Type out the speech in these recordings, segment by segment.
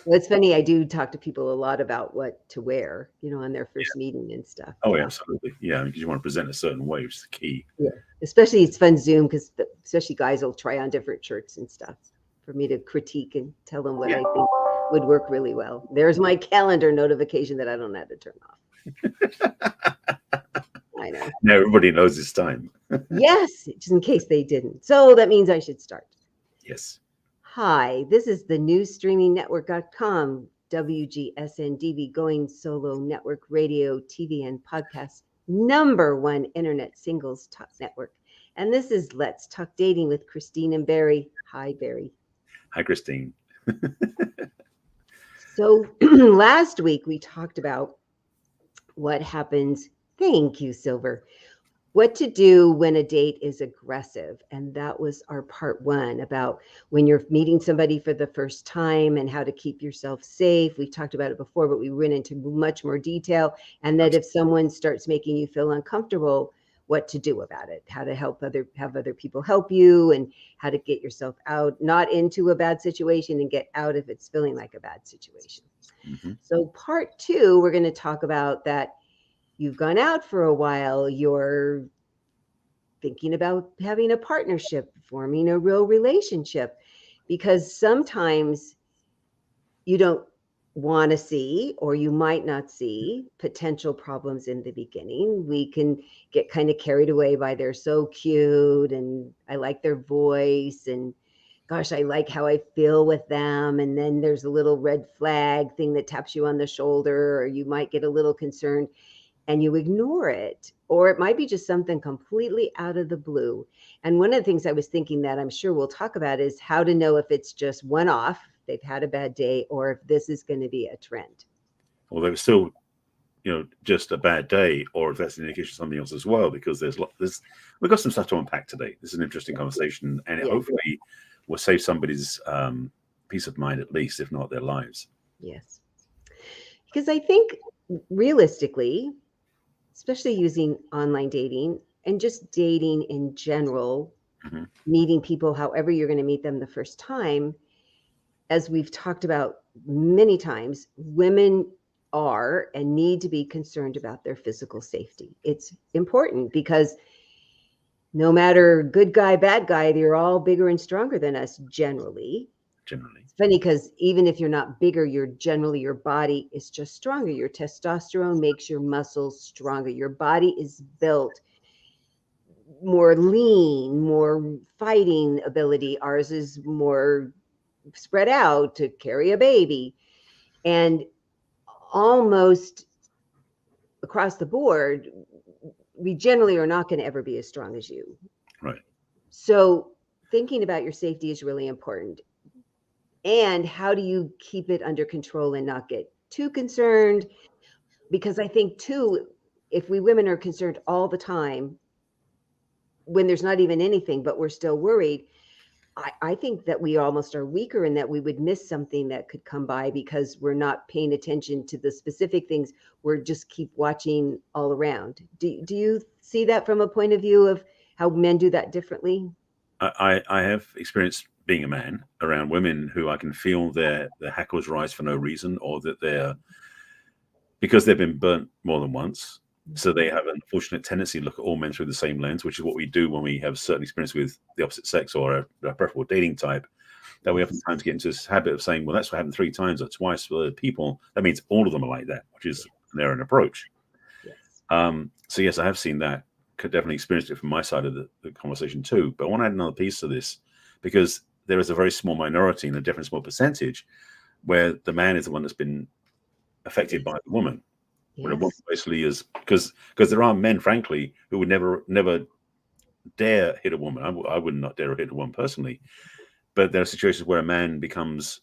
Well, it's funny. I do talk to people a lot about what to wear, on their first meeting and stuff. Oh, yeah, Yeah. absolutely. Yeah, because you want to present a certain way, which is the key. Yeah. Especially it's fun Zoom because especially guys will try on different shirts and stuff for me to critique and tell them what Yeah. I think would work really well. There's my calendar notification that I don't have to turn off. I know. Now everybody knows it's time. Yes, just in case they didn't. So that means I should start. Yes. Hi, this is the newsstreamingnetwork.com, WGSN-DB, Going Solo Network Radio, TV, and podcast, #1 internet singles talk network. And this is Let's Talk Dating with Christine and Barry. Hi, Barry. Hi, Christine. So last week we talked about what happens. Thank you, Silver. What to do when a date is aggressive. And that was our part 1 about when you're meeting somebody for the first time and how to keep yourself safe. We talked about it before, but we went into much more detail. And that if someone starts making you feel uncomfortable, what to do about it, how to have other people help you, and how to get yourself out, not into a bad situation, and get out if it's feeling like a bad situation. Mm-hmm. So part 2, we're going to talk about that. You've gone out for a while, you're thinking about having a partnership, forming a real relationship, because sometimes you don't want to see, or you might not see potential problems in the beginning. We can get kind of carried away by they're so cute and I like their voice and gosh, I like how I feel with them. And then there's a little red flag thing that taps you on the shoulder, or you might get a little concerned and you ignore it, or it might be just something completely out of the blue. And one of the things I was thinking that I'm sure we'll talk about is how to know if it's just one off, they've had a bad day, or if this is going to be a trend. Although it's still, just a bad day, or if that's an indication of something else as well, because we've got some stuff to unpack today. This is an interesting conversation, and it hopefully will save somebody's peace of mind, at least, if not their lives. Yes. Because I think realistically, especially using online dating and just dating in general, meeting people however you're going to meet them the first time, as we've talked about many times, women are and need to be concerned about their physical safety. It's important because no matter good guy, bad guy, they're all bigger and stronger than us generally. It's funny because even if you're not bigger, your body is just stronger. Your testosterone makes your muscles stronger. Your body is built more lean, more fighting ability. Ours is more spread out to carry a baby. And almost across the board, we generally are not going to ever be as strong as you. Right. So thinking about your safety is really important. And how do you keep it under control and not get too concerned? Because I think too, if we women are concerned all the time when there's not even anything, but we're still worried, I think that we almost are weaker and that we would miss something that could come by because we're not paying attention to the specific things. We're just keep watching all around. Do you see that from a point of view of how men do that differently? I have experienced being a man around women who I can feel their hackles rise for no reason, or that because they've been burnt more than once. So they have an unfortunate tendency to look at all men through the same lens, which is what we do when we have certain experience with the opposite sex or a preferable dating type, that we oftentimes get into this habit of saying, well, that's what happened 3 times or twice with other people. That means all of them are like that, which is an errant approach. Yes. So yes, I have seen that. Could definitely experienced it from my side of the conversation too. But I want to add another piece to this, because there is a very small minority and a different small percentage where the man is the one that's been affected by the woman. Yes. When a woman basically is, because there are men, frankly, who would never dare hit a woman. I would not dare hit a woman personally. But there are situations where a man becomes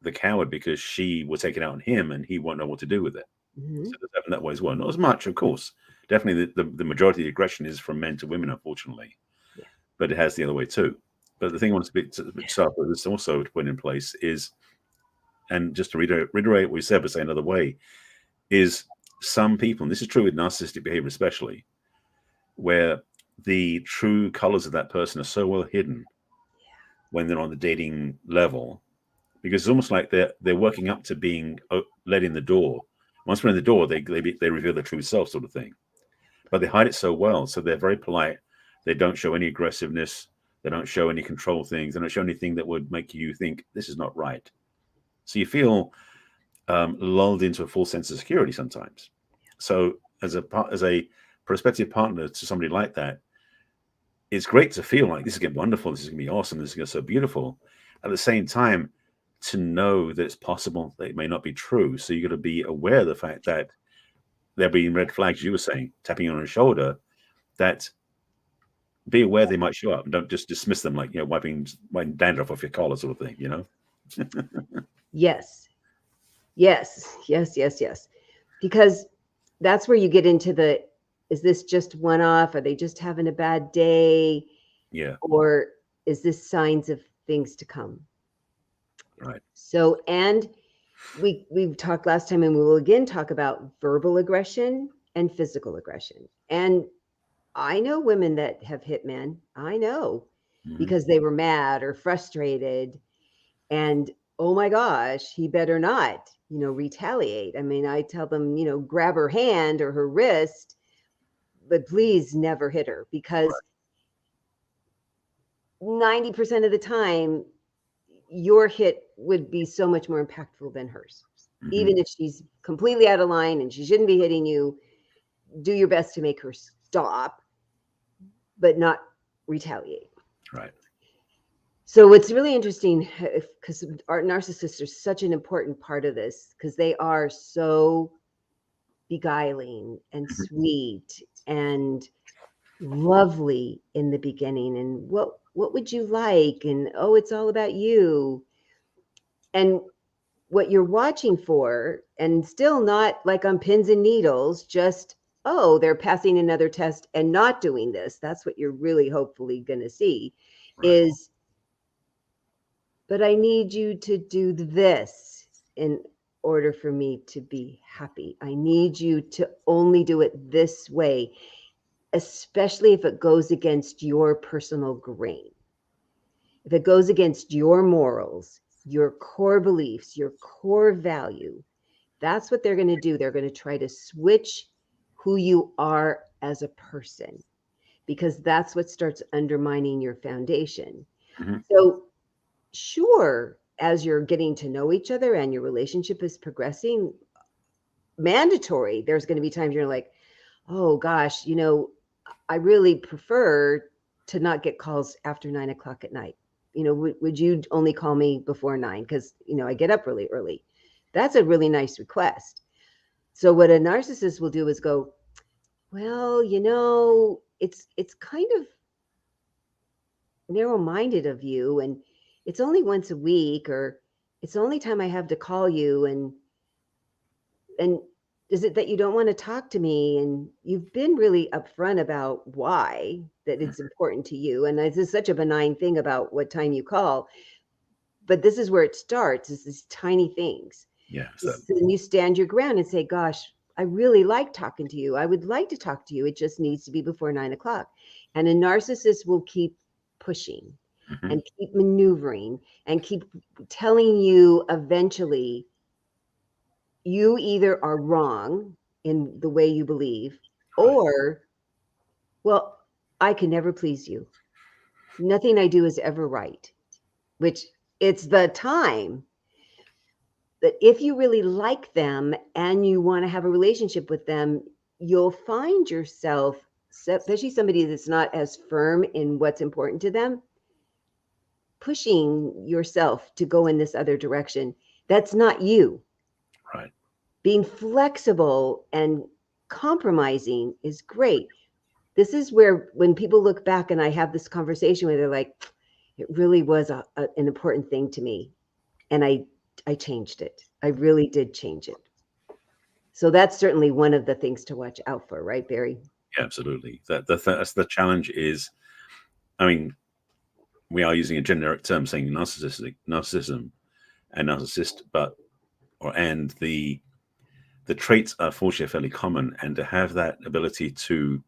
the coward because she will take it out on him and he won't know what to do with it. Mm-hmm. So there's that way as well. Not as much, of course. Definitely the majority of the aggression is from men to women, unfortunately. Yeah. But it has the other way too. But the thing I want to start with this also to put in place is, and just to reiterate what we said, but say another way, is some people, and this is true with narcissistic behavior especially, where the true colors of that person are so well hidden when they're on the dating level, because it's almost like they're working up to being let in the door. Once we're in the door, they reveal their true self, sort of thing. But they hide it so well, so they're very polite. They don't show any aggressiveness. They don't show any control things. They don't show anything that would make you think this is not right. So you feel lulled into a false sense of security sometimes. So as a prospective partner to somebody like that, it's great to feel like this is going to be wonderful. This is going to be awesome. This is going to be so beautiful. At the same time, to know that it's possible that it may not be true. So you got to be aware of the fact that there being red flags, you were saying, tapping you on the shoulder, that be aware they might show up, and don't just dismiss them like, wiping dandruff off your collar sort of thing, Yes. Because that's where you get into is this just one-off? Are they just having a bad day? Yeah. Or is this signs of things to come? Right. So, and we've talked last time, and we will again talk about verbal aggression and physical aggression. And I know women that have hit men. I know, because they were mad or frustrated, and oh my gosh, he better not, retaliate. I mean, I tell them, grab her hand or her wrist, but please never hit her, because 90% of the time, your hit would be so much more impactful than hers. Even if she's completely out of line and she shouldn't be hitting you, do your best to make her stop, but not retaliate. Right. So what's really interesting, because our narcissists are such an important part of this, because they are so beguiling and sweet and lovely in the beginning. And what would you like? And oh, it's all about you. And what you're watching for, and still not like on pins and needles, just, oh, they're passing another test and not doing this. That's what you're really hopefully going to see, is, but I need you to do this in order for me to be happy. I need you to only do it this way, especially if it goes against your personal grain. If it goes against your morals, your core beliefs, your core value, that's what they're going to do. They're going to try to switch who you are as a person, because that's what starts undermining your foundation. So sure, as you're getting to know each other and your relationship is progressing, mandatory, there's going to be times you're like, oh gosh, I really prefer to not get calls after 9 o'clock at night. Would you only call me before 9? Because, I get up really early. That's a really nice request. So what a narcissist will do is go, well, it's kind of narrow-minded of you, and it's only once a week, or it's the only time I have to call you, and is it that you don't want to talk to me? And you've been really upfront about why, that it's important to you. And this is such a benign thing about what time you call. But this is where it starts, is these tiny things. Yeah. And you stand your ground and say, gosh, I really like talking to you. I would like to talk to you. It just needs to be before 9 o'clock. And a narcissist will keep pushing and keep maneuvering and keep telling you eventually, you either are wrong in the way you believe, or, well, I can never please you. Nothing I do is ever right, which it's the time that if you really like them and you want to have a relationship with them, you'll find yourself, especially somebody that's not as firm in what's important to them, pushing yourself to go in this other direction. That's not you. Right. Being flexible and compromising is great. This is where, when people look back and I have this conversation where they're like, it really was an important thing to me, and I changed it. I really did change it. So that's certainly one of the things to watch out for, right, Barry? Yeah, absolutely. That's the challenge is, I mean, we are using a generic term saying narcissism and narcissist, and the traits are fortunately fairly common, and to have that ability to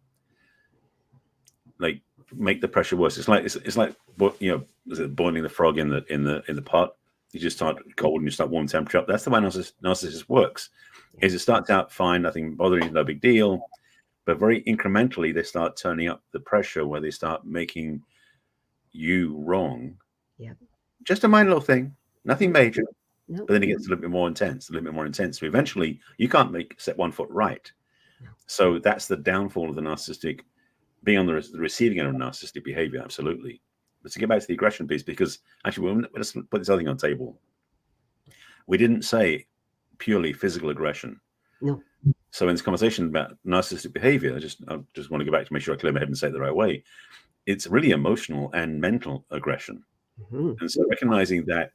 like make the pressure worse. It's like boiling the frog in the pot. You just start cold and you start warm temperature up. That's the way narcissist works. Is it starts out fine, nothing bothering you, no big deal, but very incrementally they start turning up the pressure where they start making you wrong. Yeah. Just a minor little thing, nothing major. No. But then it gets a little bit more intense, a little bit more intense. So eventually you can't set 1 foot right. So that's the downfall of the narcissistic, being on the receiving end of narcissistic behavior. Absolutely. But to get back to the aggression piece, because actually, let's put this other thing on the table. We didn't say purely physical aggression. No. So in this conversation about narcissistic behavior, I just want to go back to make sure I clear my head and say it the right way. It's really emotional and mental aggression. And so recognizing that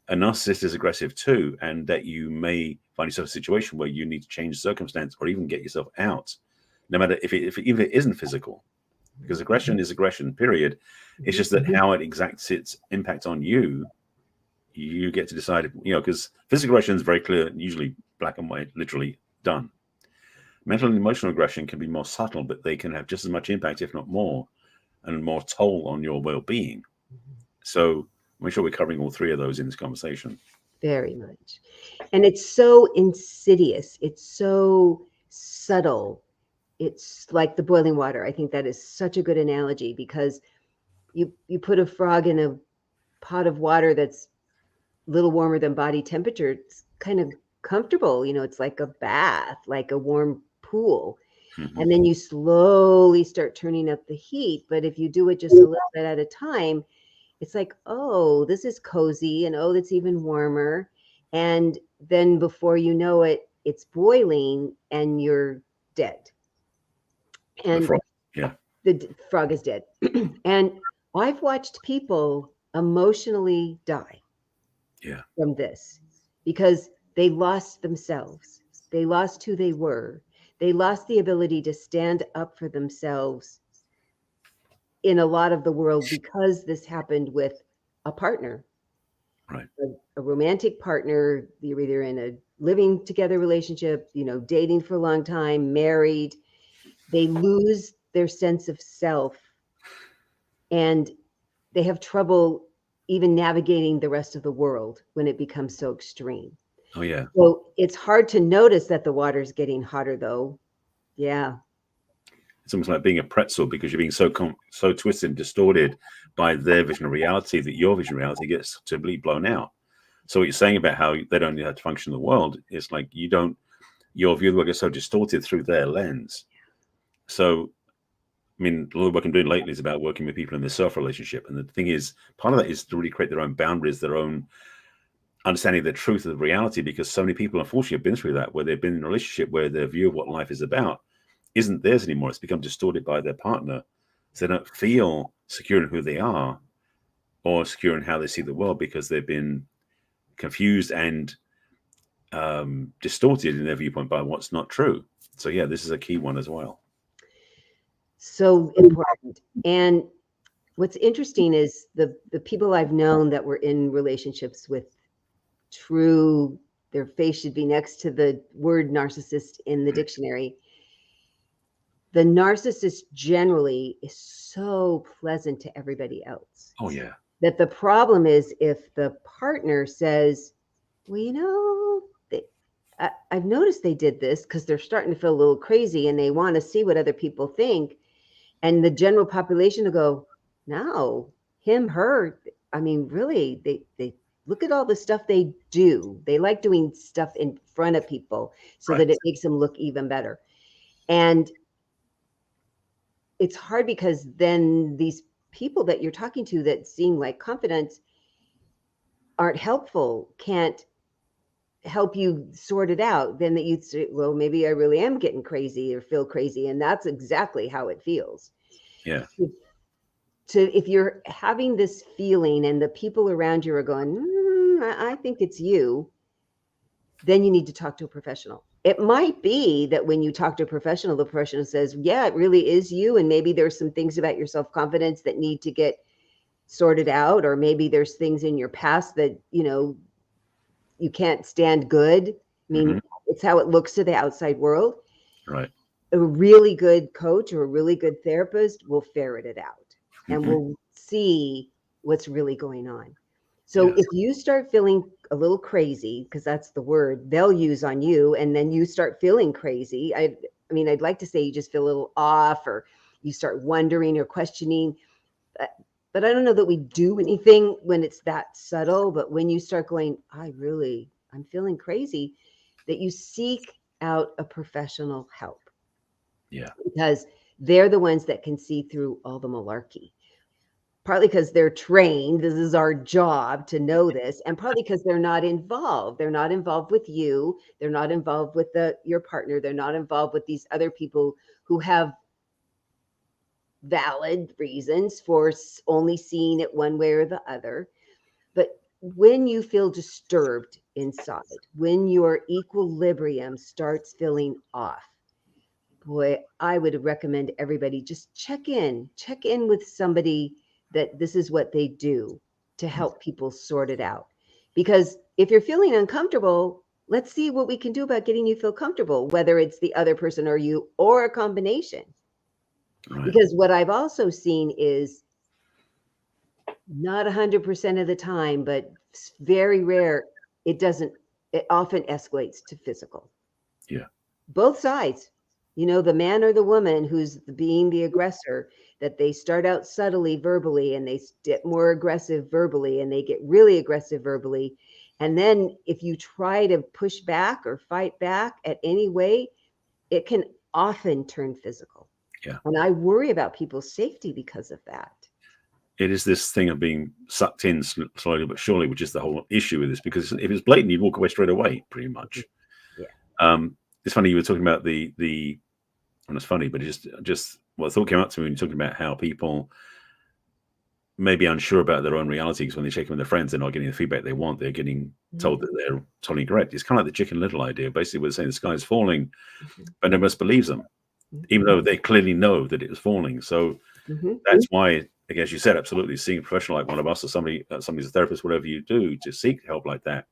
a narcissist is aggressive too, and that you may find yourself in a situation where you need to change circumstance or even get yourself out, no matter if it isn't physical, because aggression is aggression, period. It's just that how it exacts its impact on you, you get to decide, because physical aggression is very clear, usually black and white, literally done. Mental and emotional aggression can be more subtle, but they can have just as much impact, if not more, and more toll on your well-being. So make sure we're covering all three of those in this conversation. Very much. And it's so insidious. It's so subtle. It's like the boiling water. I think that is such a good analogy, because you put a frog in a pot of water that's a little warmer than body temperature. It's kind of comfortable. It's like a bath, like a warm pool. And then you slowly start turning up the heat. But if you do it just a little bit at a time, it's like, oh, this is cozy, and oh, that's even warmer. And then before you know it, it's boiling and you're dead. And the frog is dead. And I've watched people emotionally die from this, because they lost themselves. They lost who they were. They lost the ability to stand up for themselves in a lot of the world, because this happened with a partner, right? A romantic partner. You're either in a living together relationship, dating for a long time, married. They lose their sense of self, and they have trouble even navigating the rest of the world when it becomes so extreme. Oh yeah. So it's hard to notice that the water's getting hotter, though. Yeah. It's almost like being a pretzel, because you're being so twisted and distorted by their vision of reality that your vision of reality gets totally blown out. So what you're saying about how they don't know how to function in the world, it's like your view of the world gets so distorted through their lens. So, I mean, a lot of work I'm doing lately is about working with people in their self-relationship. And the thing is, part of that is to really create their own boundaries, their own understanding the truth of the reality, because so many people, unfortunately, have been through that, where they've been in a relationship where their view of what life is about isn't theirs anymore. It's become distorted by their partner. So they don't feel secure in who they are or secure in how they see the world, because they've been confused and distorted in their viewpoint by what's not true. So yeah, this is a key one as well. So important. And what's interesting is the people I've known that were in relationships with their face should be next to the word narcissist in the dictionary. The narcissist generally is so pleasant to everybody else. Oh yeah. That the problem is if the partner says, well, I've noticed they did this because they're starting to feel a little crazy and they want to see what other people think. And the general population will go, no, him, her. I mean, really, they look at all the stuff they do. They like doing stuff in front of people so that it makes them look even better. And it's hard, because then these people that you're talking to that seem like confidants aren't helpful, can't help you sort it out. Then that you'd say, well, maybe I really am getting crazy or feel crazy. And that's exactly how it feels. Yeah. If you're having this feeling and the people around you are going, I think it's you, then you need to talk to a professional. It might be that when you talk to a professional, the professional says, yeah, it really is you. And maybe there's some things about your self-confidence that need to get sorted out. Or maybe there's things in your past that, you can't stand good. I mean, it's how it looks to the outside world. Right. A really good coach or a really good therapist will ferret it out and will see what's really going on. So Yes. if you start feeling a little crazy, because that's the word they'll use on you, and then you start feeling crazy, I mean, I'd like to say you just feel a little off, or you start wondering or questioning. But, but I don't know that we do anything when it's that subtle. But when you start going, I'm feeling crazy, that you seek out a professional help. Yeah. Because they're the ones that can see through all the malarkey. Partly because they're trained, this is our job to know this, and partly because they're not involved. They're not involved with you. They're not involved with your partner. They're not involved with these other people who have valid reasons for only seeing it one way or the other. But when you feel disturbed inside, when your equilibrium starts feeling off, boy, I would recommend everybody just check in with somebody that this is what they do to help people sort it out. Because if you're feeling uncomfortable, let's see what we can do about getting you feel comfortable, whether it's the other person or you or a combination. Right. Because what I've also seen is not 100% of the time, but it's very rare, it often escalates to physical. Yeah. Both sides, the man or the woman who's being the aggressor, that they start out subtly verbally and they get more aggressive verbally and they get really aggressive verbally. And then if you try to push back or fight back at any way, it can often turn physical. Yeah. And I worry about people's safety because of that. It is this thing of being sucked in slowly but surely, which is the whole issue with this. Because if it's blatant, you'd walk away straight away, pretty much. Yeah. It's funny you were talking about the. And it's funny, but it's just what thought came up to me when you're talking about how people may be unsure about their own reality because when they check in with their friends, they're not getting the feedback they want. They're getting told that they're totally correct. It's kind of like the Chicken Little idea. Basically, we're saying the sky is falling, but nobody else believes them, even though they clearly know that it was falling. So that's why, I guess you said, absolutely, seeing a professional like one of us or somebody's a therapist, whatever you do to seek help like that,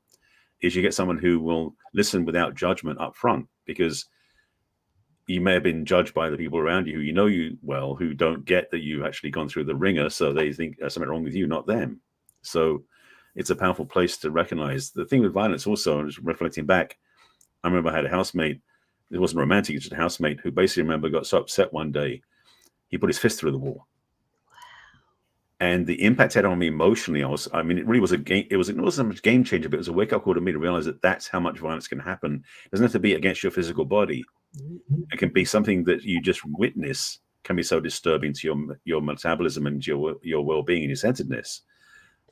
is you get someone who will listen without judgment up front, because you may have been judged by the people around you who you well, who don't get that you've actually gone through the ringer. So they think there's something wrong with you, not them. So it's a powerful place to recognize. The thing with violence also, and reflecting back, I remember I had a housemate. It wasn't romantic, it's just a housemate who basically, remember, got so upset one day, he put his fist through the wall. And the impact it had on me emotionally, it really was a game. It wasn't so much game changer, but it was a wake up call to me to realize that that's how much violence can happen. It doesn't have to be against your physical body. It can be something that you just witness can be so disturbing to your metabolism and your well-being and your centeredness.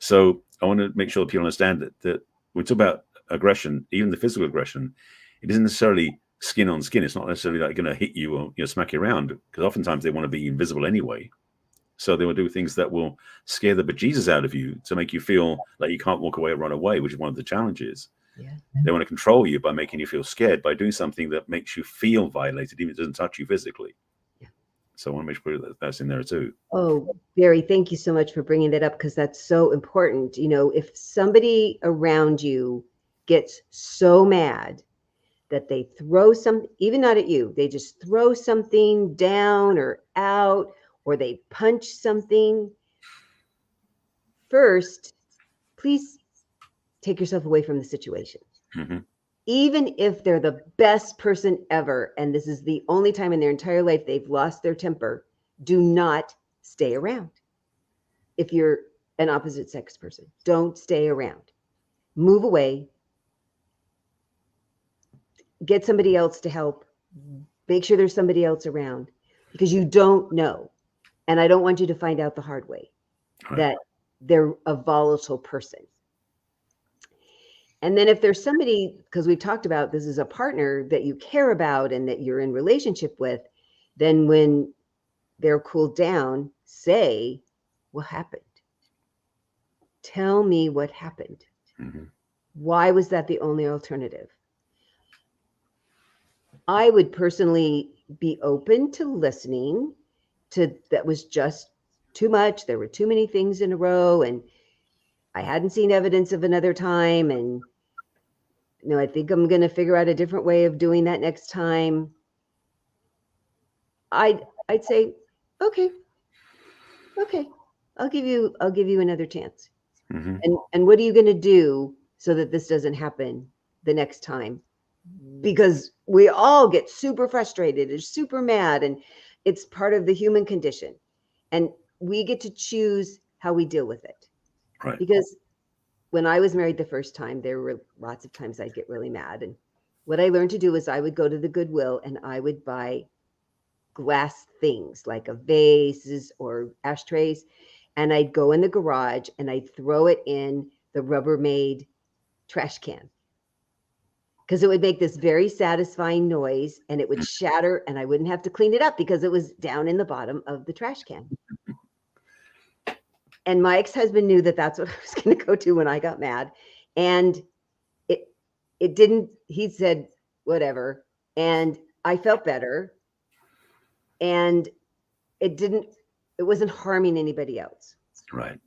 So I want to make sure that people understand that when we talk about aggression, even the physical aggression, it isn't necessarily skin on skin. It's not necessarily like going to hit you or smack you around, because oftentimes they want to be invisible anyway. So they will do things that will scare the bejesus out of you to make you feel like you can't walk away or run away, which is one of the challenges. Yeah. They want to control you by making you feel scared, by doing something that makes you feel violated, even if it doesn't touch you physically. Yeah. So I want to make sure that that's in there too. Oh, Barry, thank you so much for bringing that up, because that's so important. If somebody around you gets so mad that they throw even not at you, they just throw something down or out, or they punch something, first, please take yourself away from the situation. Even if they're the best person ever, and this is the only time in their entire life they've lost their temper, do not stay around. If you're an opposite sex person, don't stay around. Move away. Get somebody else to help. Make sure there's somebody else around, because you don't know. And I don't want you to find out the hard way that they're a volatile person. And then if there's somebody, because we've talked about this is a partner that you care about and that you're in relationship with, then when they're cooled down, say, what happened? Tell me what happened. Why was that the only alternative? I would personally be open to listening to that was just too much. There were too many things in a row, and I hadn't seen evidence of another time. And I think I'm going to figure out a different way of doing that next time. I'd say, okay, I'll give you another chance. Mm-hmm. And what are you going to do so that this doesn't happen the next time? Because we all get super frustrated and super mad, and it's part of the human condition. And we get to choose how we deal with it. Right. Because when I was married the first time, there were lots of times I'd get really mad. And what I learned to do is I would go to the Goodwill and I would buy glass things like a vases or ashtrays. And I'd go in the garage and I'd throw it in the Rubbermaid trash can, because it would make this very satisfying noise and it would shatter and I wouldn't have to clean it up because it was down in the bottom of the trash can. And my ex-husband knew that that's what I was going to go to when I got mad. And it didn't, he said, whatever. And I felt better. And it wasn't harming anybody else. Right.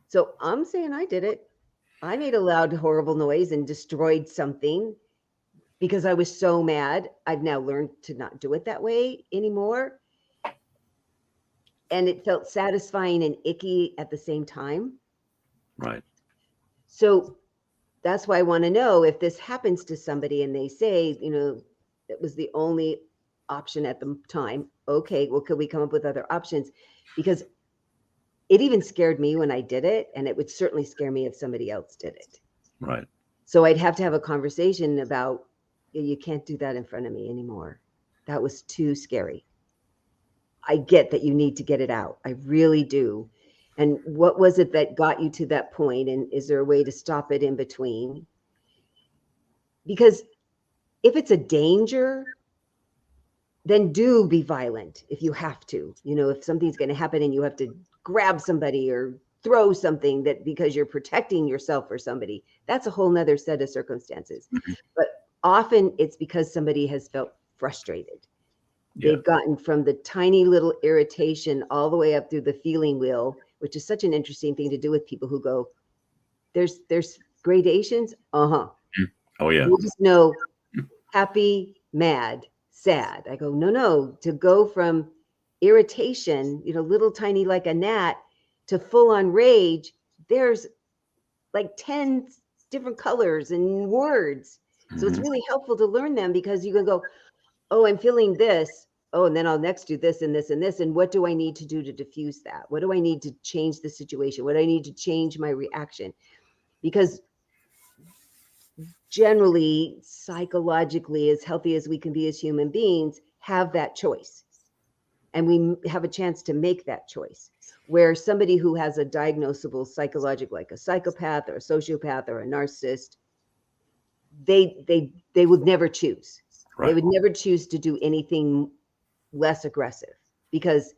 So I'm saying I did it. I made a loud, horrible noise and destroyed something because I was so mad. I've now learned to not do it that way anymore. And it felt satisfying and icky at the same time. Right. So that's why I want to know if this happens to somebody and they say, it was the only option at the time. Okay, well, could we come up with other options? Because it even scared me when I did it, and it would certainly scare me if somebody else did it. Right. So I'd have to have a conversation about, you can't do that in front of me anymore. That was too scary. I get that you need to get it out. I really do. And what was it that got you to that point? And is there a way to stop it in between? Because if it's a danger, then do be violent if you have to. If something's going to happen and you have to grab somebody or throw something that because you're protecting yourself or somebody, that's a whole nother set of circumstances. Mm-hmm. But often it's because somebody has felt frustrated. They've gotten from the tiny little irritation all the way up through the feeling wheel, which is such an interesting thing to do with people who go, there's gradations. Uh-huh. Oh yeah. You just know happy, mad, sad. I go, no, to go from irritation, little tiny like a gnat, to full on rage, there's like 10 different colors and words. So it's really helpful to learn them, because you can go, oh, I'm feeling this. Oh, and then I'll next do this and this and this. And what do I need to do to diffuse that? What do I need to change the situation? What do I need to change my reaction? Because generally, psychologically, as healthy as we can be as human beings, have that choice. And we have a chance to make that choice. Where somebody who has a diagnosable psychological, like a psychopath or a sociopath or a narcissist, they would never choose. Right. They would never choose to do anything less aggressive, because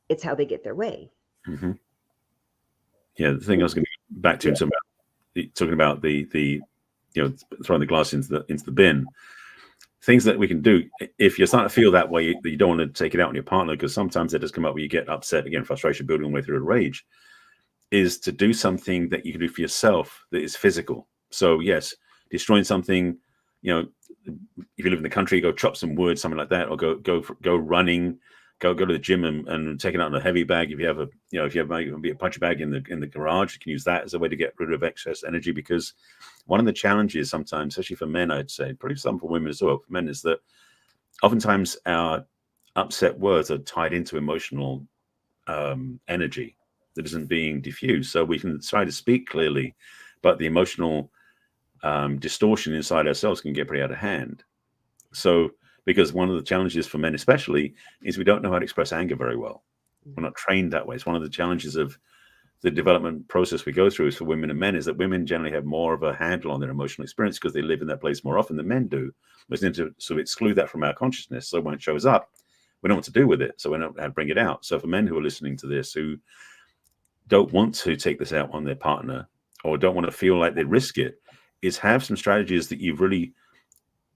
it's how they get their way. Mm-hmm. Yeah, the thing I was going to get back to, talking about the throwing the glass into the bin. Things that we can do if you're starting to feel that way, that you don't want to take it out on your partner, because sometimes it does come up where you get upset, again, frustration building way through a rage, is to do something that you can do for yourself that is physical. So yes, destroying something, if you live in the country, go chop some wood, something like that, or go running, go to the gym and take it out in a heavy bag. If you have a punch bag in the garage, you can use that as a way to get rid of excess energy. Because one of the challenges sometimes, especially for men, I'd say, probably some for women as well, for men, is that oftentimes our upset words are tied into emotional energy that isn't being diffused. So we can try to speak clearly, but the emotional distortion inside ourselves can get pretty out of hand. So, because one of the challenges for men especially is we don't know how to express anger very well. We're not trained that way. It's one of the challenges of the development process we go through is for women and men, is that women generally have more of a handle on their emotional experience because they live in that place more often than men do. We need to sort of exclude that from our consciousness. So when it shows up, we know what to do with it. So we don't know how to bring it out. So for men who are listening to this, who don't want to take this out on their partner or don't want to feel like they risk it, is have some strategies that you've really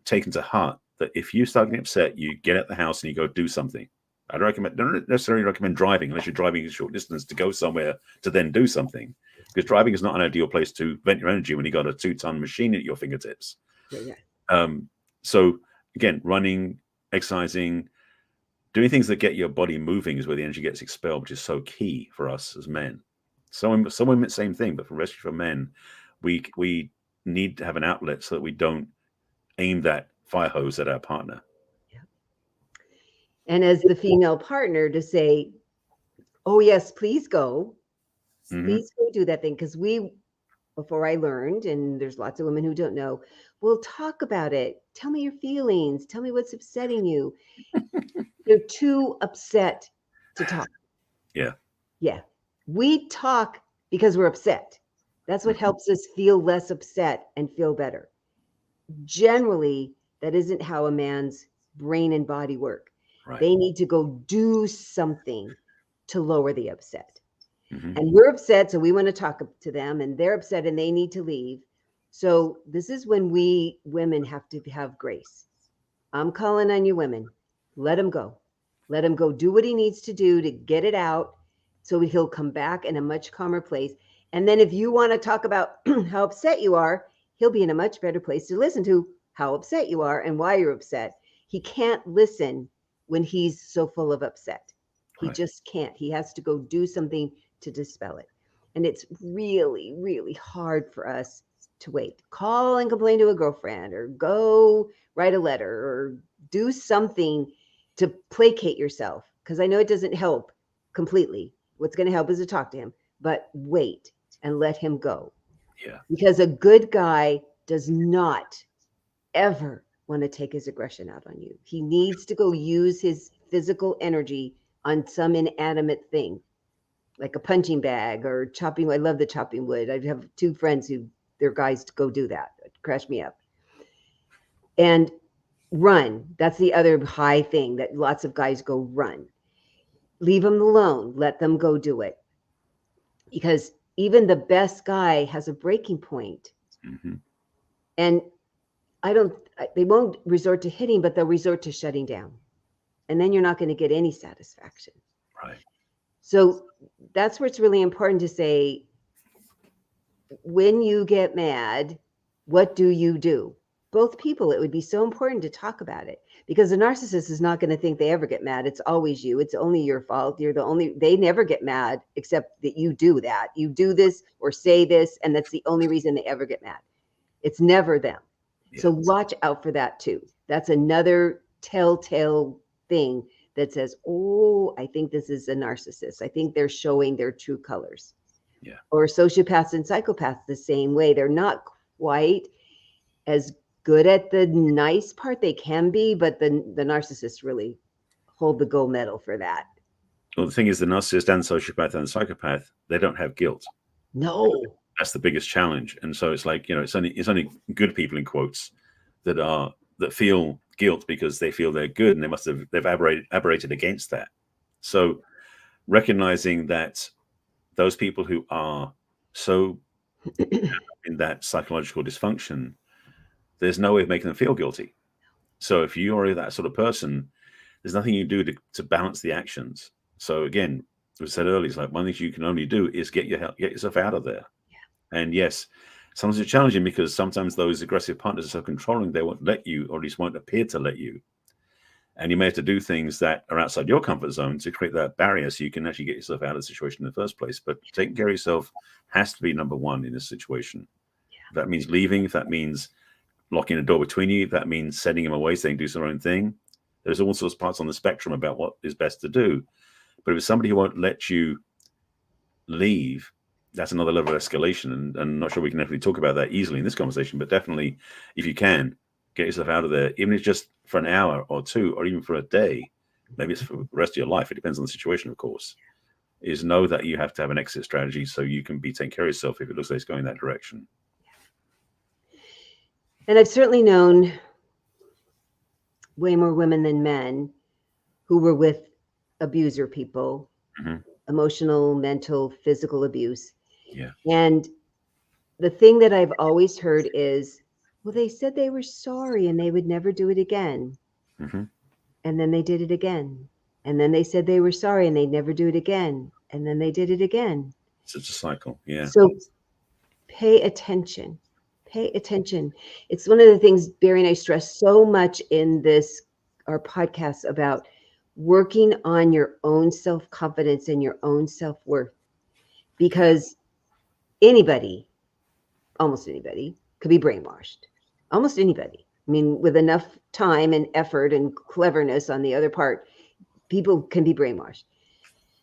taken to heart, that if you start getting upset, you get out the house and you go do something. Don't necessarily recommend driving unless you're driving a short distance to go somewhere to then do something, because driving is not an ideal place to vent your energy when you got a 2-ton machine at your fingertips. Yeah. So again, running, exercising, doing things that get your body moving is where the energy gets expelled, which is so key for us as men. Some women, same thing, but for men, we need to have an outlet so that we don't aim that fire hose at our partner. Yeah. And as the female partner to say, oh yes, please go. Please go do that thing. Because before I learned, and there's lots of women who don't know, we'll talk about it. Tell me your feelings. Tell me what's upsetting you. They're too upset to talk. Yeah. Yeah. We talk because we're upset. That's what helps us feel less upset and feel better. Generally, that isn't how a man's brain and body work. Right. They need to go do something to lower the upset. Mm-hmm. And we're upset, so we want to talk to them, and they're upset and they need to leave. So this is when we women have to have grace. I'm calling on you women. Let him go. Let him go do what he needs to do to get it out so he'll come back in a much calmer place. And then if you want to talk about how upset you are, he'll be in a much better place to listen to how upset you are and why you're upset. He can't listen when he's so full of upset. He Right. just can't. He has to go do something to dispel it. And it's really, really hard for us to wait. Call and complain to a girlfriend, or go write a letter, or do something to placate yourself. Because I know it doesn't help completely. What's going to help is to talk to him, but wait and let him go. Yeah. Because a good guy does not ever want to take his aggression out on you. He needs to go use his physical energy on some inanimate thing, like a punching bag or chopping. I love the chopping wood. I have two friends who their guys to go do that. Crash me up. And run. That's the other high thing that lots of guys go run. Leave them alone. Let them go do it. Because even the best guy has a breaking point. Mm-hmm. And they won't resort to hitting, but they'll resort to shutting down. And then you're not going to get any satisfaction. Right. So that's where it's really important to say, when you get mad, what do you do? Both people, it would be so important to talk about it, because the narcissist is not going to think they ever get mad. It's always you. It's only your fault. They never get mad except that you do that. You do this or say this, and that's the only reason they ever get mad. It's never them. Yeah. So watch out for that too. That's another telltale thing that says, oh, I think this is a narcissist. I think they're showing their true colors. Yeah. Or sociopaths and psychopaths the same way. They're not quite as good at the nice part. They can be, but the narcissists really hold the gold medal for that. Well, the thing is, the narcissist and sociopath and the psychopath, they don't have guilt. No. That's the biggest challenge. And so it's like, it's only good people, in quotes, that feel guilt because they feel they're good, and they've aberrated against that. So recognizing that those people who are so in that psychological dysfunction, there's no way of making them feel guilty. So if you are that sort of person, there's nothing you do to balance the actions. So again, as I said earlier, it's like one thing you can only do is get yourself out of there. Yeah. And yes, sometimes it's challenging because sometimes those aggressive partners are so controlling, they won't let you, or at least won't appear to let you. And you may have to do things that are outside your comfort zone to create that barrier so you can actually get yourself out of the situation in the first place. But taking care of yourself has to be number one in this situation. Yeah. If that means leaving, if that means locking a door between you, if that means sending them away, saying do their own thing, there's all sorts of parts on the spectrum about what is best to do. But if it's somebody who won't let you leave, that's another level of escalation. And I'm not sure we can definitely talk about that easily in this conversation, but definitely if you can, get yourself out of there, even if it's just for an hour or two, or even for a day, maybe it's for the rest of your life. It depends on the situation, of course, is know that you have to have an exit strategy so you can be taking care of yourself if it looks like it's going that direction. And I've certainly known way more women than men who were with abuser people, emotional, mental, physical abuse. Yeah. And the thing that I've always heard is, well, they said they were sorry and they would never do it again. And then they did it again. And then they said they were sorry and they'd never do it again. And then they did it again. It's such a cycle. Yeah. So pay attention. Pay attention. It's one of the things Barry and I stress so much in our podcast about working on your own self-confidence and your own self-worth. because anybody, almost anybody, could be brainwashed. Almost anybody. I mean, with enough time and effort and cleverness on the other part, people can be brainwashed.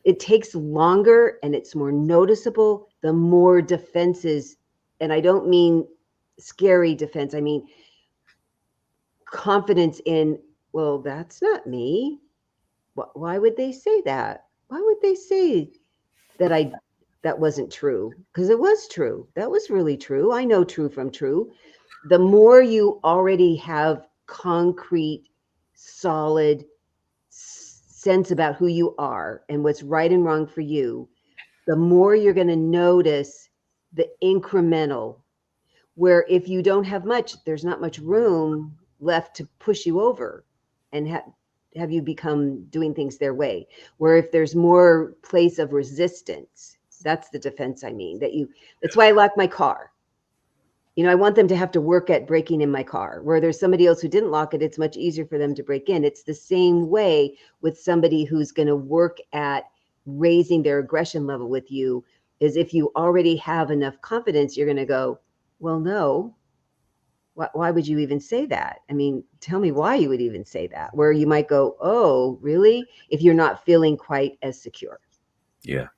It takes longer and it's more noticeable the more defenses, and I don't mean scary defense, I mean confidence in, well, that's not me. Why would they say that? Why would they say that that wasn't true? Because it was true. That was really true. I know true from true. The more you already have concrete, solid sense about who you are and what's right and wrong for you, the more you're going to notice the incremental, where if you don't have much, there's not much room left to push you over and have you become doing things their way. Where if there's more place of resistance, that's the defense I mean, that's why I lock my car. You know, I want them to have to work at breaking in my car. Where there's somebody else who didn't lock it, it's much easier for them to break in. It's the same way with somebody who's going to work at raising their aggression level with you. Is if you already have enough confidence, you're going to go, well, no. Why would you even say that? I mean, tell me why you would even say that. Where you might go, oh, really? If you're not feeling quite as secure. Yeah.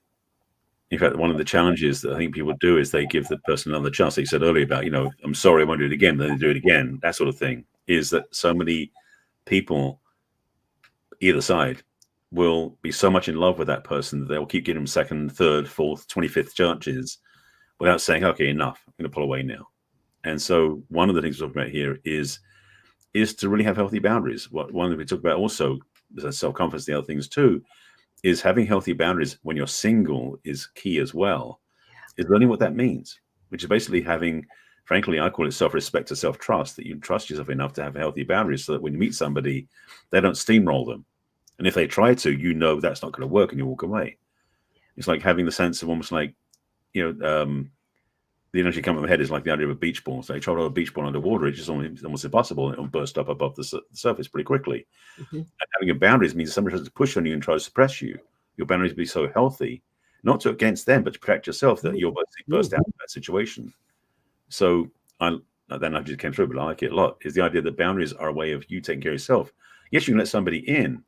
In fact, one of the challenges that I think people do is they give the person another chance. Like you said earlier about, I'm sorry, I won't do it again. Then they do it again. That sort of thing is that so many people, either side, will be so much in love with that person that they'll keep giving them second, third, fourth, 25th chances without saying, okay, enough. I'm going to pull away now. And so one of the things we're talking about here is to really have healthy boundaries. One that we talk about also is self-confidence. The other things too is having healthy boundaries when you're single is key as well. Is learning what that means, which is basically having, frankly, I call it self-respect or self-trust, that you trust yourself enough to have healthy boundaries so that when you meet somebody, they don't steamroll them. And if they try to, that's not going to work and you walk away. It's like having the sense of almost like, the energy coming from my head is like the idea of a beach ball. So you try to hold a beach ball underwater, it's just almost impossible. And it'll burst up above the surface pretty quickly. Mm-hmm. And having a boundaries means somebody tries to push on you and try to suppress you. Your boundaries be so healthy, not to against them, but to protect yourself, that you'll burst out of that situation. So I just came through, but I like it a lot, is the idea that boundaries are a way of you taking care of yourself. Yes, you can let somebody in,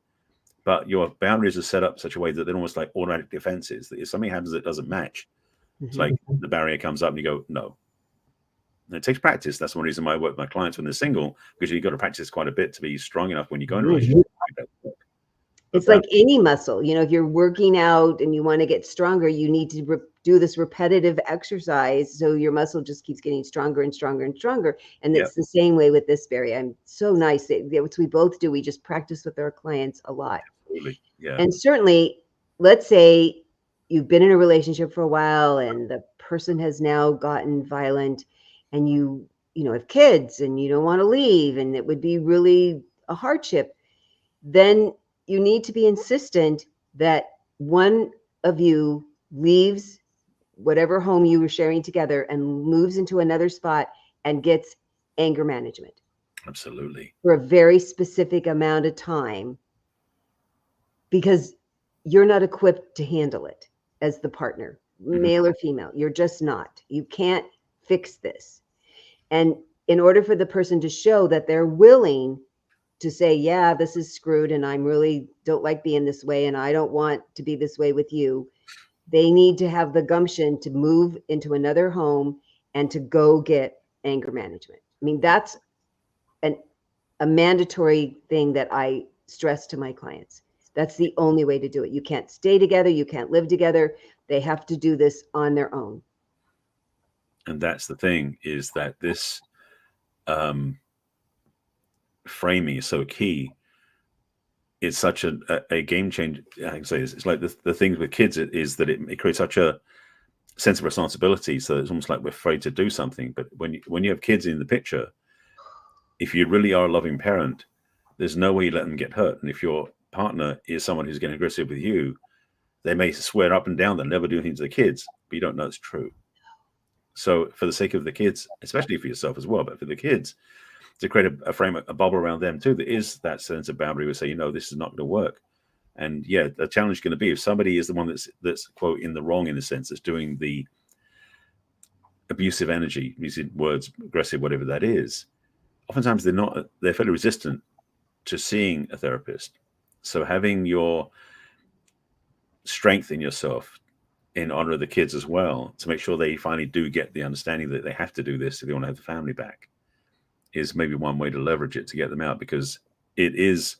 but your boundaries are set up such a way that they're almost like automatic defenses, that if something happens that doesn't match, it's like the barrier comes up and you go, no. And it takes practice. That's one reason why I work with my clients when they're single, because you've got to practice quite a bit to be strong enough when you go in a relationship. It's like any muscle. If you're working out and you want to get stronger, you need to do this repetitive exercise so your muscle just keeps getting stronger and stronger and stronger. And it's the same way with this, Barry. I'm so nice. What we both do, we just practice with our clients a lot. Absolutely. Yeah. And certainly, let's say you've been in a relationship for a while and the person has now gotten violent and you have kids and you don't want to leave and it would be really a hardship. Then you need to be insistent that one of you leaves whatever home you were sharing together and moves into another spot and gets anger management. Absolutely. For a very specific amount of time, because you're not equipped to handle it as the partner, male or female. You're just not. You can't fix this. And in order for the person to show that they're willing to say, yeah, this is screwed and I'm really don't like being this way and I don't want to be this way with you, they need to have the gumption to move into another home and to go get anger management. I mean, that's a mandatory thing that I stress to my clients. That's the only way to do it. You can't stay together. You can't live together. They have to do this on their own. And that's the thing, is that this framing is so key. It's such a game changer. I can say this. It's like the things with kids is that it creates such a sense of responsibility. So it's almost like we're afraid to do something. But when you have kids in the picture, if you really are a loving parent, there's no way you let them get hurt. And if your partner is someone who's getting aggressive with you, they may swear up and down they'll never do anything to the kids, but you don't know it's true. So for the sake of the kids, especially for yourself as well, but for the kids, to create a frame, a bubble around them too, there is that sense of boundary where say, this is not going to work. And yeah, the challenge is going to be if somebody is the one that's quote in the wrong, in a sense, that's doing the abusive energy, using words, aggressive, whatever that is. Oftentimes they're fairly resistant to seeing a therapist. So having your strength in yourself in honor of the kids as well, to make sure they finally do get the understanding that they have to do this if they want to have the family back, is maybe one way to leverage it to get them out, because it is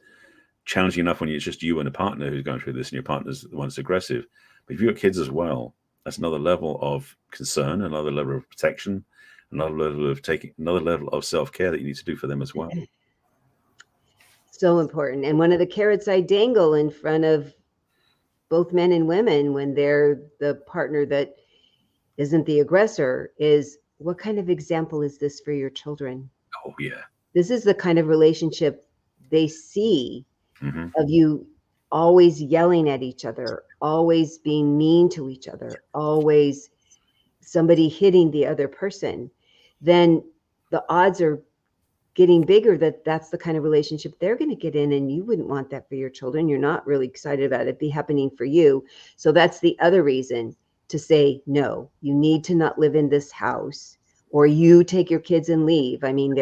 challenging enough when it's just you and a partner who's going through this and your partner's the one that's aggressive. But if you've got kids as well, that's another level of concern, another level of protection, another level of self-care that you need to do for them as well. So important. And one of the carrots I dangle in front of both men and women when they're the partner that isn't the aggressor is, what kind of example is this for your children? Oh, yeah. This is the kind of relationship they see of you always yelling at each other, always being mean to each other, always somebody hitting the other person. Then the odds are getting bigger that that's the kind of relationship they're going to get in, and you wouldn't want that for your children. You're not really excited about it be happening for you. So that's the other reason to say, no, you need to not live in this house, or you take your kids and leave. I mean,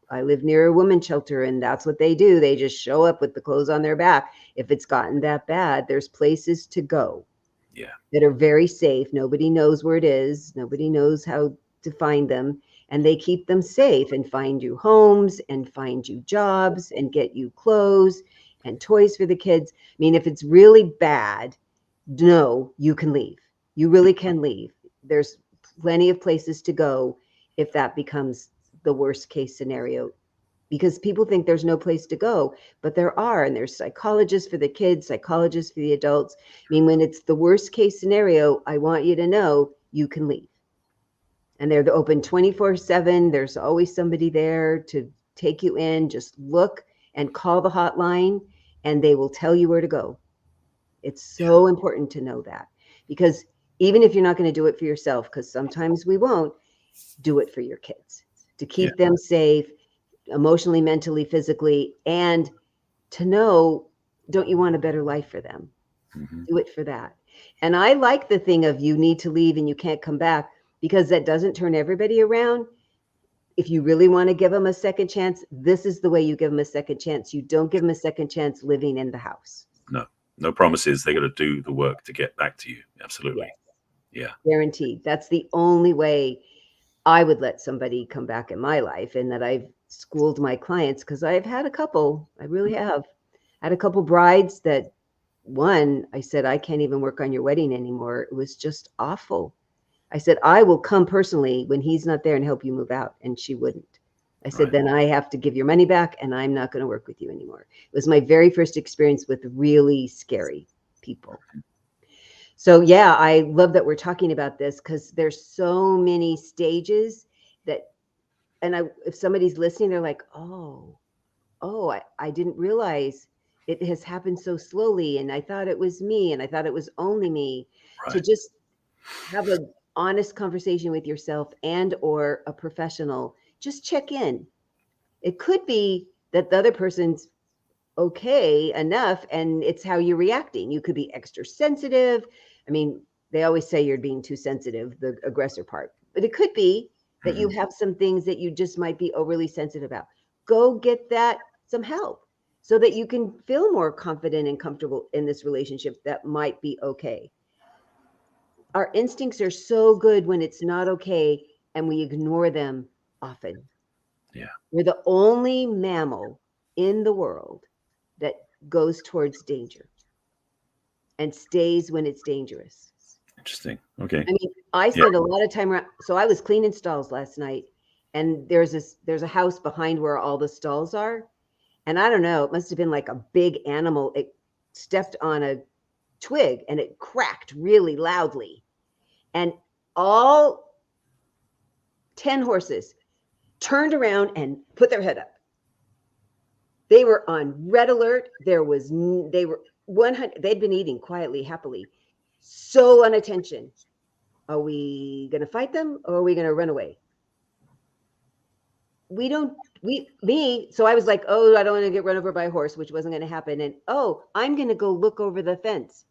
I live near a women's shelter, and that's what they do. They just show up with the clothes on their back. If it's gotten that bad, there's places to go that are very safe. Nobody knows where it is. Nobody knows how to find them. And they keep them safe and find you homes and find you jobs and get you clothes and toys for the kids. I mean, if it's really bad, no, you can leave. You really can leave. There's plenty of places to go if that becomes the worst case scenario, because people think there's no place to go, but there are. And there's psychologists for the kids, psychologists for the adults. I mean, when it's the worst case scenario, I want you to know you can leave. And they're open 24/7. There's always somebody there to take you in. Just look and call the hotline and they will tell you where to go. It's so important to know that, because even if you're not going to do it for yourself, because sometimes we won't, do it for your kids, to keep them safe, emotionally, mentally, physically, and to know, don't you want a better life for them? Do it for that. And I like the thing of you need to leave and you can't come back, because that doesn't turn everybody around. If you really want to give them a second chance, this is the way you give them a second chance. You don't give them a second chance living in the house. No promises. They got to do the work to get back to you. Absolutely. Yes. Yeah. Guaranteed. That's the only way I would let somebody come back in my life, and that I've schooled my clients, because I've had a couple. I really have. I had a couple brides that, one, I said, I can't even work on your wedding anymore. It was just awful. I said, I will come personally when he's not there and help you move out. And she wouldn't. I said, then I have to give your money back and I'm not going to work with you anymore. It was my very first experience with really scary people. So yeah, I love that we're talking about this, because there's so many stages that, and if somebody's listening, they're like, I didn't realize it has happened so slowly. And I thought it was me, and I thought it was only me. To just have an honest conversation with yourself and or a professional. Just check in. It could be that the other person's okay enough and it's how you're reacting. You could be extra sensitive. I mean, they always say you're being too sensitive, the aggressor part, but it could be that you have some things that you just might be overly sensitive about. Go get some help so that you can feel more confident and comfortable in this relationship that might be okay. Our instincts are so good when it's not okay, and we ignore them often. We're the only mammal in the world that goes towards danger and stays when it's dangerous. Interesting. Okay. I mean, I spend a lot of time around. So I was cleaning stalls last night, and there's a house behind where all the stalls are. And I don't know, it must have been like a big animal. It stepped on a twig and it cracked really loudly. And all 10 horses turned around and put their head up. They were on red alert. They were 100. They'd been eating quietly, happily, so on attention. Are we going to fight them, or are we going to run away? so I was like, oh, I don't want to get run over by a horse, which wasn't going to happen. And oh, I'm going to go look over the fence.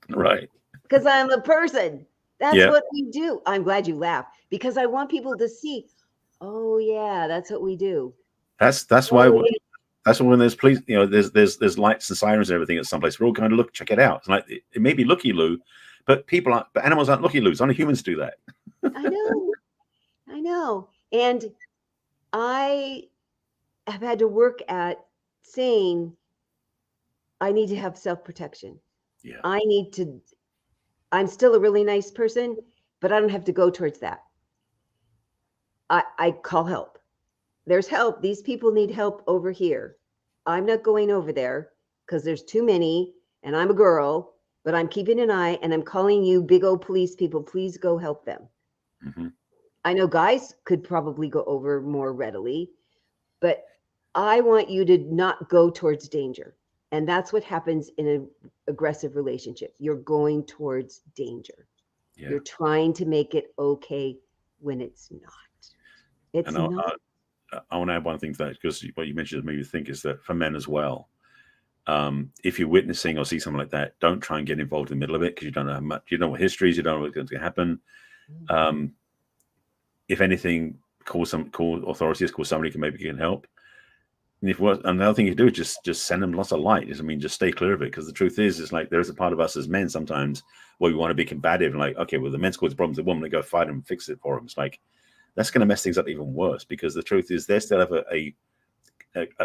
Right. Because I'm a person. That's Yeah. what we do. I'm glad you laugh because I want people to see, oh yeah, that's what we do. That's why that's when there's police, there's lights and sirens and everything at some place. We're all going to look, check it out. It's like it may be looky-loo, but animals aren't looky-loos. Only humans do that. I know. And I have had to work at saying I need to have self-protection. Yeah. I'm still a really nice person, but I don't have to go towards that. I call help. There's help. These people need help over here. I'm not going over there because there's too many and I'm a girl, but I'm keeping an eye and I'm calling you big old police people. Please go help them. Mm-hmm. I know guys could probably go over more readily, but I want you to not go towards danger. And that's what happens in an aggressive relationship. You're going towards danger. Yeah. You're trying to make it okay when it's not. It's not. I want to add one thing to that, because what you mentioned made me think is that for men as well, if you're witnessing or see something like that, don't try and get involved in the middle of it, because you don't know how much, you don't know what history is, you don't know what's going to happen. If anything, call authorities, call somebody who maybe can help. And another thing you do is just send them lots of light. I mean, just stay clear of it, because the truth is like there is a part of us as men sometimes where we want to be combative and like, okay, well, the men's cause problems, the woman, they go fight them and fix it for them. It's like that's going to mess things up even worse, because the truth is they still have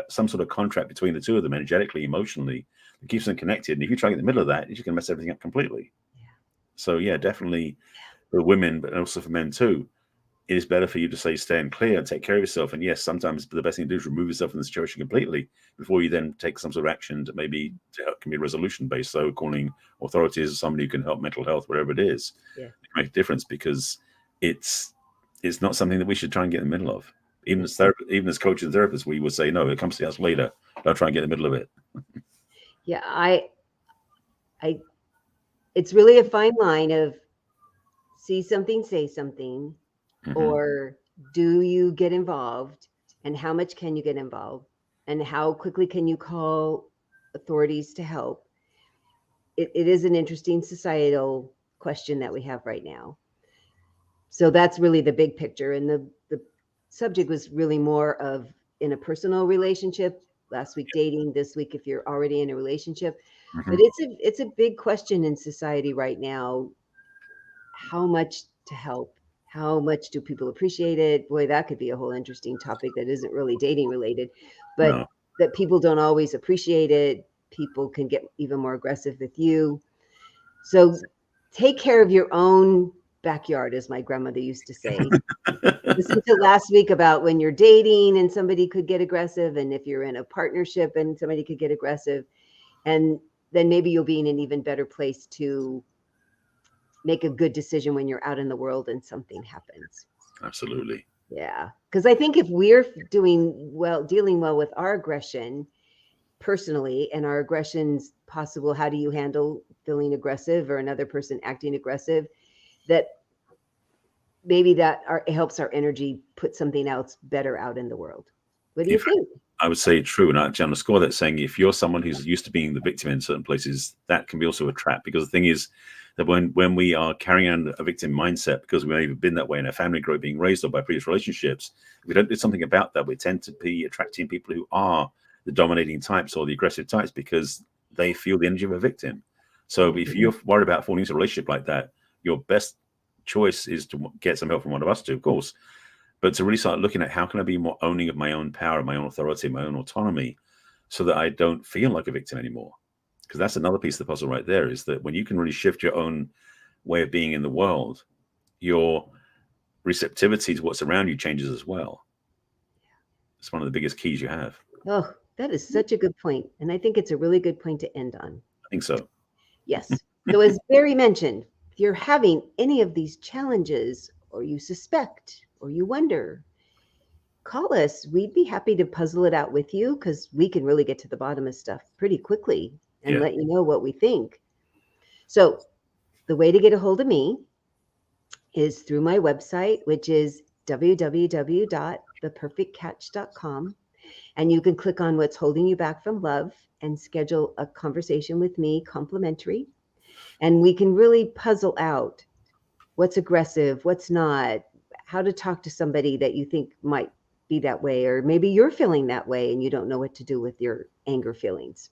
some sort of contract between the two of them, energetically, emotionally, that keeps them connected. And if you try to get in the middle of that, you're just going to mess everything up completely. Yeah. So yeah, definitely for women, but also for men too, it is better for you to stand clear and take care of yourself. And yes, sometimes the best thing to do is remove yourself from the situation completely before you then take some sort of action that maybe can be resolution based. So calling authorities, somebody who can help, mental health, whatever it is, yeah, make a difference, because it's not something that we should try and get in the middle of. Even as coaches and therapists, we would say, no, it comes to us later. Don't try and get in the middle of it. Yeah, it's really a fine line of see something, say something, mm-hmm, or do you get involved, and how much can you get involved, and how quickly can you call authorities to help? It is an interesting societal question that we have right now. So that's really the big picture. And the subject was really more of in a personal relationship. Last week dating, this week if you're already in a relationship. Mm-hmm. But it's a big question in society right now. How much to help? How much do people appreciate it? Boy, that could be a whole interesting topic that isn't really dating related, but that people don't always appreciate it. People can get even more aggressive with you. So take care of your own backyard, as my grandmother used to say. Listen to last week about when you're dating and somebody could get aggressive, and if you're in a partnership and somebody could get aggressive, and then maybe you'll be in an even better place to make a good decision when you're out in the world and something happens. Absolutely. Yeah. Because I think if we're dealing well with our aggression personally, and our aggression's possible, how do you handle feeling aggressive or another person acting aggressive, that maybe it helps our energy put something else better out in the world. What do you think? I would say true. And I underscore that, saying if you're someone who's used to being the victim in certain places, that can be also a trap. Because the thing is that when we are carrying on a victim mindset, because we may have been that way in our family growth, being raised or by previous relationships, if we don't do something about that, we tend to be attracting people who are the dominating types or the aggressive types, because they feel the energy of a victim. So if you're worried about falling into a relationship like that, your best choice is to get some help from one of us two, of course, but to really start looking at how can I be more owning of my own power, my own authority, my own autonomy, so that I don't feel like a victim anymore. Because that's another piece of the puzzle right there, is that when you can really shift your own way of being in the world, your receptivity to what's around you changes as well. It's one of the biggest keys you have. Oh, that is such a good point. And I think it's a really good point to end on. I think so. Yes. So as Barry mentioned, if you're having any of these challenges, or you suspect, or you wonder, call us. We'd be happy to puzzle it out with you, because we can really get to the bottom of stuff pretty quickly and let you know what we think. So the way to get a hold of me is through my website, which is www.theperfectcatch.com. And you can click on what's holding you back from love and schedule a conversation with me, complimentary. And we can really puzzle out what's aggressive, what's not, how to talk to somebody that you think might be that way, or maybe you're feeling that way and you don't know what to do with your anger feelings.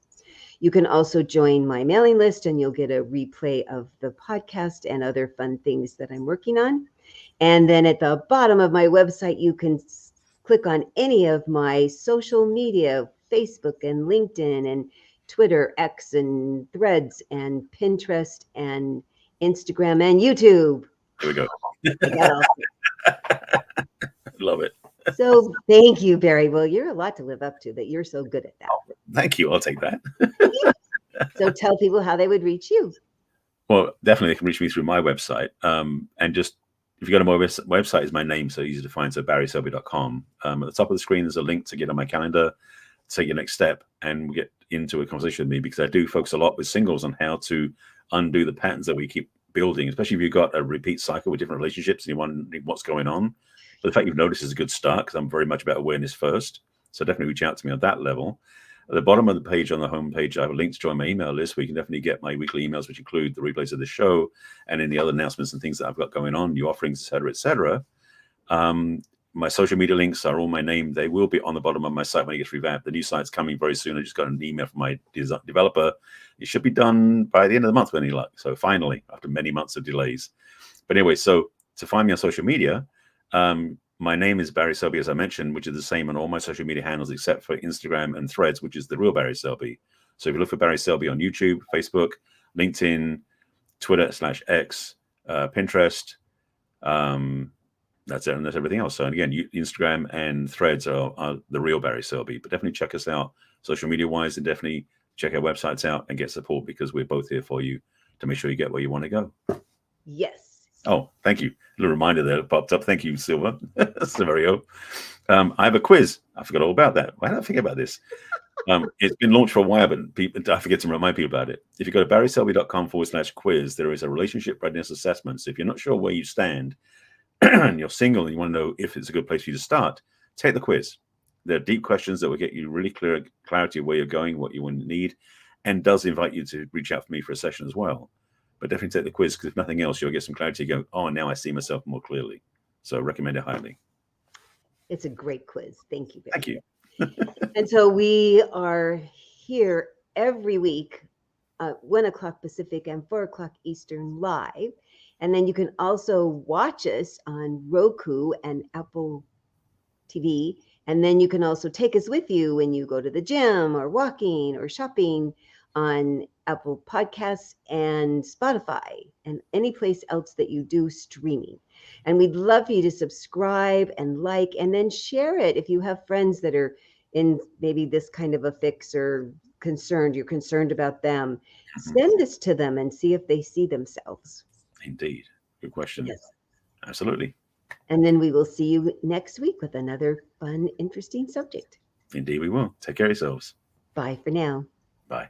You can also join my mailing list and you'll get a replay of the podcast and other fun things that I'm working on. And then at the bottom of my website, you can click on any of my social media, Facebook and LinkedIn and Twitter, X and Threads and Pinterest and Instagram and YouTube. Here we go. Love it. So thank you, Barry. Well, you're a lot to live up to, but you're so good at that. Oh, thank you. I'll take that. So tell people how they would reach you. Well, definitely they can reach me through my website. And just, if you go to my website, is my name, so easy to find. So barryselby.com. At the top of the screen, there's a link to get on my calendar, take your next step, and get into a conversation with me, because I do focus a lot with singles on how to undo the patterns that we keep building, especially if you've got a repeat cycle with different relationships and you wonder what's going on. But the fact you've noticed is a good start, because I'm very much about awareness first. So definitely reach out to me on that level. At the bottom of the page, on the home page, I have a link to join my email list, where you can definitely get my weekly emails, which include the replays of the show and any other announcements and things that I've got going on, new offerings, et cetera, et cetera. My social media links are all my name. They will be on the bottom of my site when it gets revamped. The new site's coming very soon. I just got an email from my developer. It should be done by the end of the month, with any luck. So finally, after many months of delays. But anyway, so to find me on social media, my name is Barry Selby, as I mentioned, which is the same on all my social media handles except for Instagram and Threads, which is the real Barry Selby. So if you look for Barry Selby on YouTube, Facebook, LinkedIn, Twitter /X, Pinterest, that's it, and that's everything else. So, and again, Instagram and Threads are the real Barry Selby. But definitely check us out social media wise, and definitely check our websites out and get support, because we're both here for you to make sure you get where you want to go. Yes. Oh, thank you. A little reminder there that popped up. Thank you, Silva. Silverio. I have a quiz. I forgot all about that. Why did I think about this? It's been launched for a while, but I forget to remind people about it. If you go to barryselby.com/quiz, there is a relationship readiness assessment. So if you're not sure where you stand and you're single and you want to know if it's a good place for you to start, take the quiz. There are deep questions that will get you really clear clarity of where you're going, what you want to need, and does invite you to reach out for me for a session as well. But definitely take the quiz, because if nothing else, you'll get some clarity. You go, oh, now I see myself more clearly. So I recommend it highly. It's a great quiz. Thank you, Barry. Thank you. And so we are here every week, 1 o'clock Pacific and 4 o'clock Eastern live. And then you can also watch us on Roku and Apple TV. And then you can also take us with you when you go to the gym or walking or shopping on Apple Podcasts and Spotify and any place else that you do streaming. And we'd love for you to subscribe and like, and then share it if you have friends that are in maybe this kind of a fix or you're concerned about them. Send this to them and see if they see themselves. Indeed. Good question. Yes. Absolutely. And then we will see you next week with another fun, interesting subject. Indeed we will. Take care of yourselves. Bye for now. Bye.